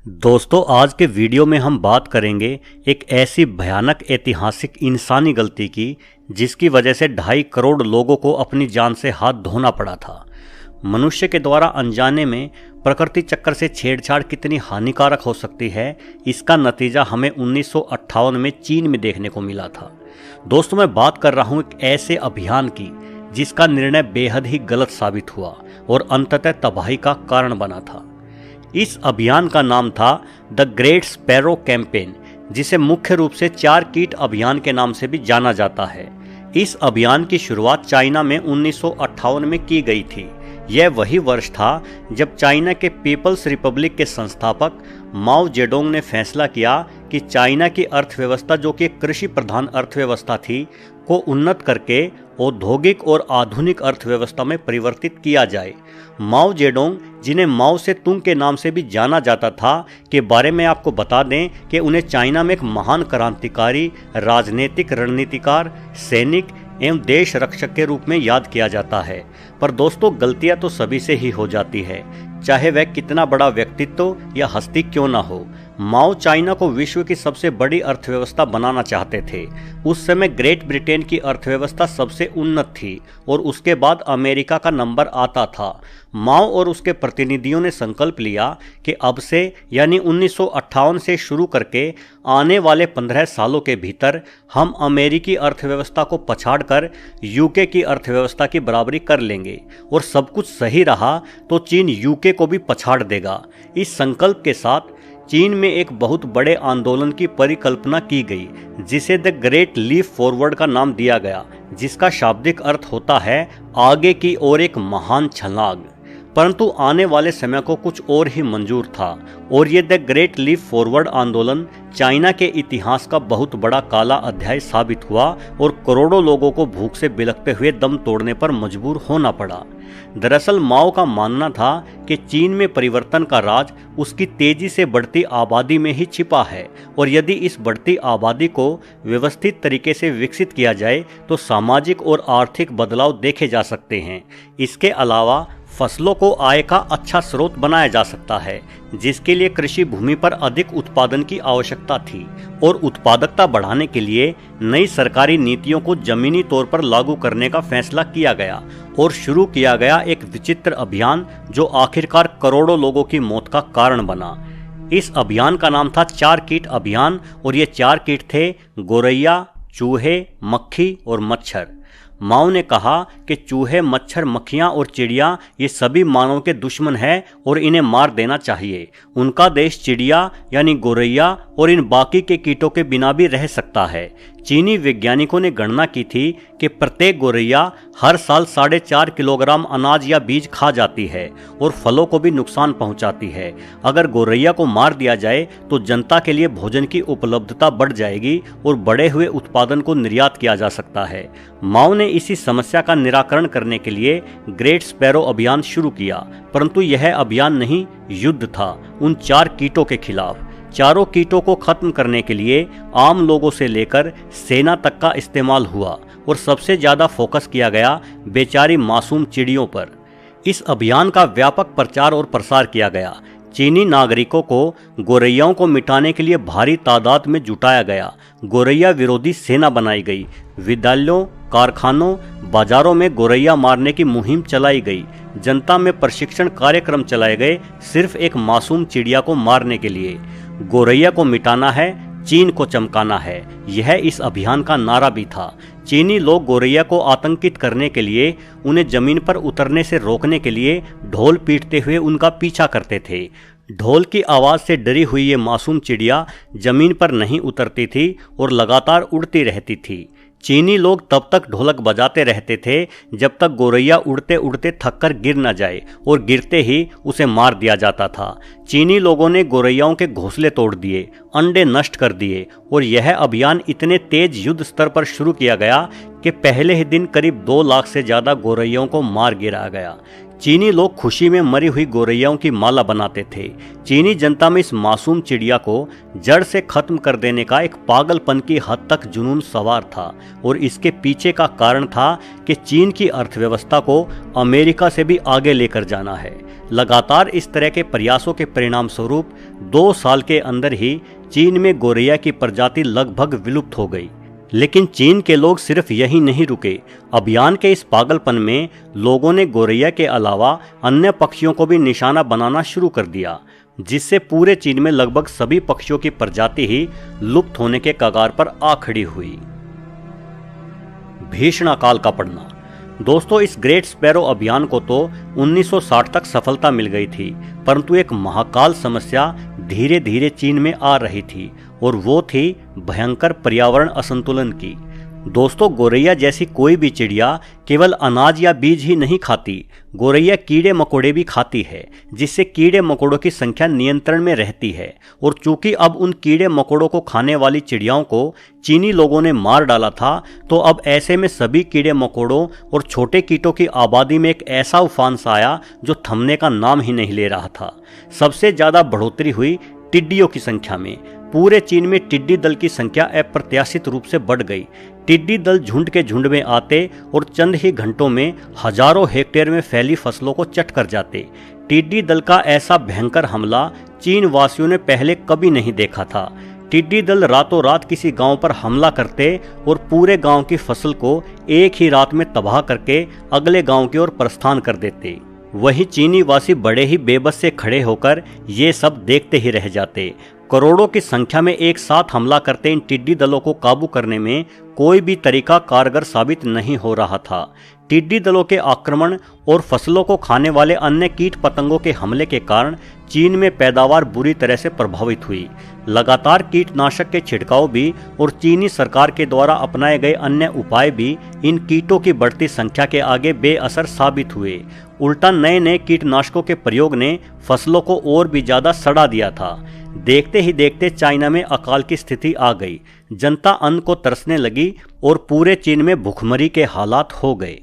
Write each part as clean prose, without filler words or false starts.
दोस्तों, आज के वीडियो में हम बात करेंगे एक ऐसी भयानक ऐतिहासिक इंसानी गलती की जिसकी वजह से 2.5 करोड़ लोगों को अपनी जान से हाथ धोना पड़ा था। मनुष्य के द्वारा अनजाने में प्रकृति चक्र से छेड़छाड़ कितनी हानिकारक हो सकती है, इसका नतीजा हमें 1958 में चीन में देखने को मिला था। दोस्तों, मैं बात कर रहा हूँ एक ऐसे अभियान की जिसका निर्णय बेहद ही गलत साबित हुआ और अंततः तबाही का कारण बना था। इस अभियान का नाम था द ग्रेट स्पैरो कैंपेन, जिसे मुख्य रूप से 4 कीट अभियान के नाम से भी जाना जाता है। इस अभियान की शुरुआत चाइना में 1958 में की गई थी। यह वही वर्ष था जब चाइना के पीपल्स रिपब्लिक के संस्थापक माओ जेडोंग ने फैसला किया कि चाइना की अर्थव्यवस्था, जो कि कृषि प्रधान अर्थव्यवस्था थी, को उन्नत करके औद्योगिक और आधुनिक अर्थव्यवस्था में परिवर्तित किया जाए। माओ जेडोंग, जिन्हें माओ से तुंग के नाम से भी जाना जाता था, के बारे में आपको बता दें कि उन्हें चाइना में एक महान क्रांतिकारी, राजनीतिक रणनीतिकार, सैनिक एवं देश रक्षक के रूप में याद किया जाता है। पर दोस्तों, गलतियां तो सभी से ही हो जाती है, चाहे वह कितना बड़ा व्यक्तित्व या हस्ती क्यों ना हो। माओ चाइना को विश्व की सबसे बड़ी अर्थव्यवस्था बनाना चाहते थे। उस समय ग्रेट ब्रिटेन की अर्थव्यवस्था सबसे उन्नत थी और उसके बाद अमेरिका का नंबर आता था। माओ और उसके प्रतिनिधियों ने संकल्प लिया कि अब से यानी 1958 से शुरू करके आने वाले 15 सालों के भीतर हम अमेरिकी अर्थव्यवस्था को पछाड़कर यूके की अर्थव्यवस्था की बराबरी कर लेंगे, और सब कुछ सही रहा तो चीन यूके को भी पछाड़ देगा। इस संकल्प के साथ चीन में एक बहुत बड़े आंदोलन की परिकल्पना की गई, जिसे द ग्रेट लीप फॉरवर्ड का नाम दिया गया, जिसका शाब्दिक अर्थ होता है आगे की ओर एक महान छलांग। परंतु आने वाले समय को कुछ और ही मंजूर था, और ये द ग्रेट लीप फॉरवर्ड आंदोलन चाइना के इतिहास का बहुत बड़ा काला अध्याय साबित हुआ और करोड़ों लोगों को भूख से बिलखते हुए दम तोड़ने पर मजबूर होना पड़ा। दरअसल माओ का मानना था कि चीन में परिवर्तन का राज उसकी तेजी से बढ़ती आबादी में ही छिपा है, और यदि इस बढ़ती आबादी को व्यवस्थित तरीके से विकसित किया जाए तो सामाजिक और आर्थिक बदलाव देखे जा सकते हैं। इसके अलावा फसलों को आय का अच्छा स्रोत बनाया जा सकता है, जिसके लिए कृषि भूमि पर अधिक उत्पादन की आवश्यकता थी, और उत्पादकता बढ़ाने के लिए नई सरकारी नीतियों को जमीनी तौर पर लागू करने का फैसला किया गया और शुरू किया गया एक विचित्र अभियान जो आखिरकार करोड़ों लोगों की मौत का कारण बना। इस अभियान का नाम था 4 कीट अभियान, और ये 4 कीट थे गोरैया, चूहे, मक्खी और मच्छर। माओ ने कहा कि चूहे, मच्छर, मक्खियां और चिड़िया ये सभी मानव के दुश्मन हैं और इन्हें मार देना चाहिए। उनका देश चिड़िया यानी गोरैया और इन बाकी के कीटों के बिना भी रह सकता है। चीनी वैज्ञानिकों ने गणना की थी कि प्रत्येक गोरैया हर साल 4.5 किलोग्राम अनाज या बीज खा जाती है और फलों को भी नुकसान पहुंचाती है। अगर गोरैया को मार दिया जाए तो जनता के लिए भोजन की उपलब्धता बढ़ जाएगी और बढ़े हुए उत्पादन को निर्यात किया जा सकता है। माओ ने इसी समस्या का निराकरण करने के लिए ग्रेट स्पैरो अभियान शुरू किया, परंतु यह अभियान नहीं, युद्ध था उन 4 कीटों के खिलाफ। चारों कीटों को खत्म करने के लिए आम लोगों से लेकर सेना तक का इस्तेमाल हुआ, और सबसे ज्यादा फोकस किया गया बेचारी मासूम चिड़ियों पर। इस अभियान का व्यापक प्रचार और प्रसार किया गया। चीनी नागरिकों को गोरैयाओं को मिटाने के लिए भारी तादाद में जुटाया गया। गोरैया विरोधी सेना बनाई गई। विद्यालयों, कारखानों, बाजारों में गोरैया मारने की मुहिम चलाई गई। जनता में प्रशिक्षण कार्यक्रम चलाए गए, सिर्फ एक मासूम चिड़िया को मारने के लिए। गोरैया को मिटाना है, चीन को चमकाना है, यह इस अभियान का नारा भी था। चीनी लोग गोरैया को आतंकित करने के लिए, उन्हें जमीन पर उतरने से रोकने के लिए ढोल पीटते हुए उनका पीछा करते थे। ढोल की आवाज़ से डरी हुई ये मासूम चिड़िया जमीन पर नहीं उतरती थी और लगातार उड़ती रहती थी। चीनी लोग तब तक ढोलक बजाते रहते थे जब तक गोरैया उड़ते उड़ते थककर गिर न जाए, और गिरते ही उसे मार दिया जाता था। चीनी लोगों ने गोरैयाओं के घोंसले तोड़ दिए, अंडे नष्ट कर दिए, और यह अभियान इतने तेज युद्ध स्तर पर शुरू किया गया कि पहले ही दिन करीब 2 लाख से ज़्यादा गोरैयों को मार गिराया गया। चीनी लोग खुशी में मरी हुई गोरैयाओं की माला बनाते थे। चीनी जनता में इस मासूम चिड़िया को जड़ से खत्म कर देने का एक पागलपन की हद तक जुनून सवार था और इसके पीछे का कारण था कि चीन की अर्थव्यवस्था को अमेरिका से भी आगे लेकर जाना है। लगातार इस तरह के प्रयासों के परिणाम स्वरूप 2 साल के अंदर ही चीन में गोरैया की प्रजाति लगभग विलुप्त हो गई। लेकिन चीन के लोग सिर्फ यही नहीं रुके। अभियान के इस पागलपन में लोगों ने गोरैया के अलावा अन्य पक्षियों को भी निशाना बनाना शुरू कर दिया, जिससे पूरे चीन में लगभग सभी पक्षियों की प्रजाति ही लुप्त होने के कगार पर आ खड़ी हुई। भीषण अकाल का पड़ना। दोस्तों, इस ग्रेट स्पैरो अभियान को तो 1960 तक सफलता मिल गई थी, परंतु एक महाकाल समस्या धीरे धीरे चीन में आ रही थी और वो थी भयंकर पर्यावरण असंतुलन की। दोस्तों, गोरैया जैसी कोई भी चिड़िया केवल अनाज या बीज ही नहीं खाती, गोरैया कीड़े मकोड़े भी खाती है, जिससे कीड़े मकोड़ों की संख्या नियंत्रण में रहती है। और चूंकि अब उन कीड़े मकोड़ों को खाने वाली चिड़ियाओं को चीनी लोगों ने मार डाला था, तो अब ऐसे में सभी कीड़े मकोड़ों और छोटे कीटों की आबादी में एक ऐसा उफान सा आया जो थमने का नाम ही नहीं ले रहा था। सबसे ज्यादा बढ़ोतरी हुई टिड्डियों की संख्या में। पूरे चीन में टिड्डी दल की संख्या अप्रत्याशित रूप से बढ़ गई। टिड्डी दल झुंड के झुंड में आते और चंद ही घंटों में हजारों हेक्टेयर में फैली फसलों को चट कर जाते। टिड्डी दल का ऐसा भयंकर हमला चीन वासियों ने पहले कभी नहीं देखा था। टिड्डी दल रातों रात किसी गांव पर हमला करते और पूरे गांव की फसल को एक ही रात में तबाह करके अगले गांव की ओर प्रस्थान कर देते। वही चीनी वासी बड़े ही बेबस से खड़े होकर ये सब देखते ही रह जाते। करोड़ों की संख्या में एक साथ हमला करते इन टिड्डी दलों को काबू करने में कोई भी तरीका कारगर साबित नहीं हो रहा था। टिड्डी दलों के आक्रमण और फसलों को खाने वाले अन्य कीट पतंगों के हमले के कारण चीन में पैदावार बुरी तरह से प्रभावित हुई। लगातार कीटनाशक के छिड़काव भी और चीनी सरकार के द्वारा अपनाए गए अन्य उपाय भी इन कीटों की बढ़ती संख्या के आगे बेअसर साबित हुए। उल्टा नए नए कीटनाशकों के प्रयोग ने फसलों को और भी ज्यादा सड़ा दिया था। देखते ही देखते चाइना में अकाल की स्थिति आ गई। जनता अन्न को तरसने लगी और पूरे चीन में भूखमरी के हालात हो गए।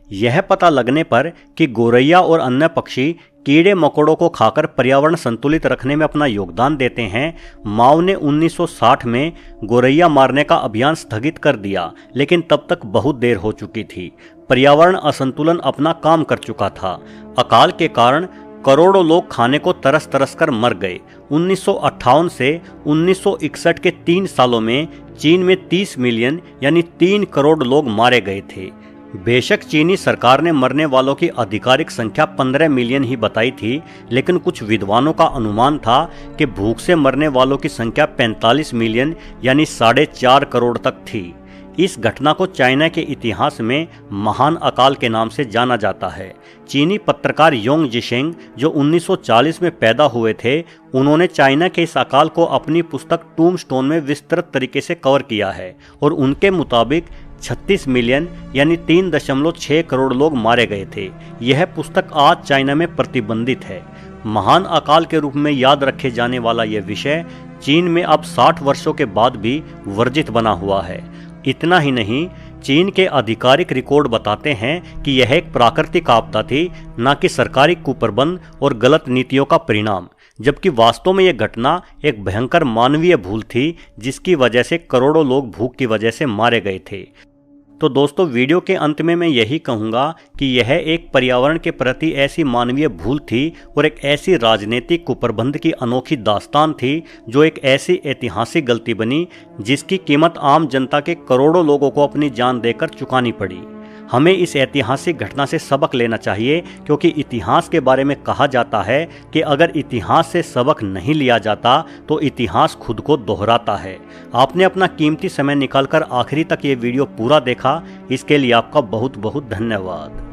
यह पता लगने पर कि गोरैया और अन्य पक्षी कीड़े मकोड़ों को खाकर पर्यावरण संतुलित रखने में अपना योगदान देते हैं, माओ ने 1960 में गोरैया मारने का अभियान स्थगित कर दिया। लेकिन तब तक बहुत देर हो चुकी थी। पर्यावरण असंतुलन अपना काम कर चुका था। अकाल के कारण करोड़ों लोग खाने को तरस तरस कर मर गए। 1958 से 1961 के 3 सालों में चीन में 30 मिलियन यानी 3 करोड़ लोग मारे गए थे। बेशक चीनी सरकार ने मरने वालों की आधिकारिक संख्या 15 मिलियन ही बताई थी, लेकिन कुछ विद्वानों का अनुमान था कि भूख से मरने वालों की संख्या 45 मिलियन यानी 4.5 करोड़ तक थी। इस घटना को चाइना के इतिहास में महान अकाल के नाम से जाना जाता है। चीनी पत्रकार योंग जिशेंग जो 1940 में पैदा हुए थे, उन्होंने चाइना के इस अकाल को अपनी पुस्तक टूम्बस्टोन में विस्तृत तरीके से कवर किया है और उनके मुताबिक 36 मिलियन यानी 3.6 करोड़ लोग मारे गए थे। यह पुस्तक आज चाइना में प्रतिबंधित है। महान अकाल के रूप में याद रखे जाने वाला यह विषय चीन में अब 60 वर्षों के बाद भी वर्जित बना हुआ है। इतना ही नहीं, चीन के आधिकारिक रिकॉर्ड बताते हैं कि यह एक प्राकृतिक आपदा थी, न कि सरकारी कुप्रबंध और गलत नीतियों का परिणाम, जबकि वास्तव में यह घटना एक भयंकर मानवीय भूल थी जिसकी वजह से करोड़ों लोग भूख की वजह से मारे गए थे। तो दोस्तों, वीडियो के अंत में मैं यही कहूँगा कि यह एक पर्यावरण के प्रति ऐसी मानवीय भूल थी और एक ऐसी राजनीतिक कुप्रबंध की अनोखी दास्तान थी जो एक ऐसी ऐतिहासिक गलती बनी जिसकी कीमत आम जनता के करोड़ों लोगों को अपनी जान देकर चुकानी पड़ी। हमें इस ऐतिहासिक घटना से सबक लेना चाहिए, क्योंकि इतिहास के बारे में कहा जाता है कि अगर इतिहास से सबक नहीं लिया जाता तो इतिहास खुद को दोहराता है। आपने अपना कीमती समय निकालकर आखिरी तक ये वीडियो पूरा देखा, इसके लिए आपका बहुत बहुत धन्यवाद।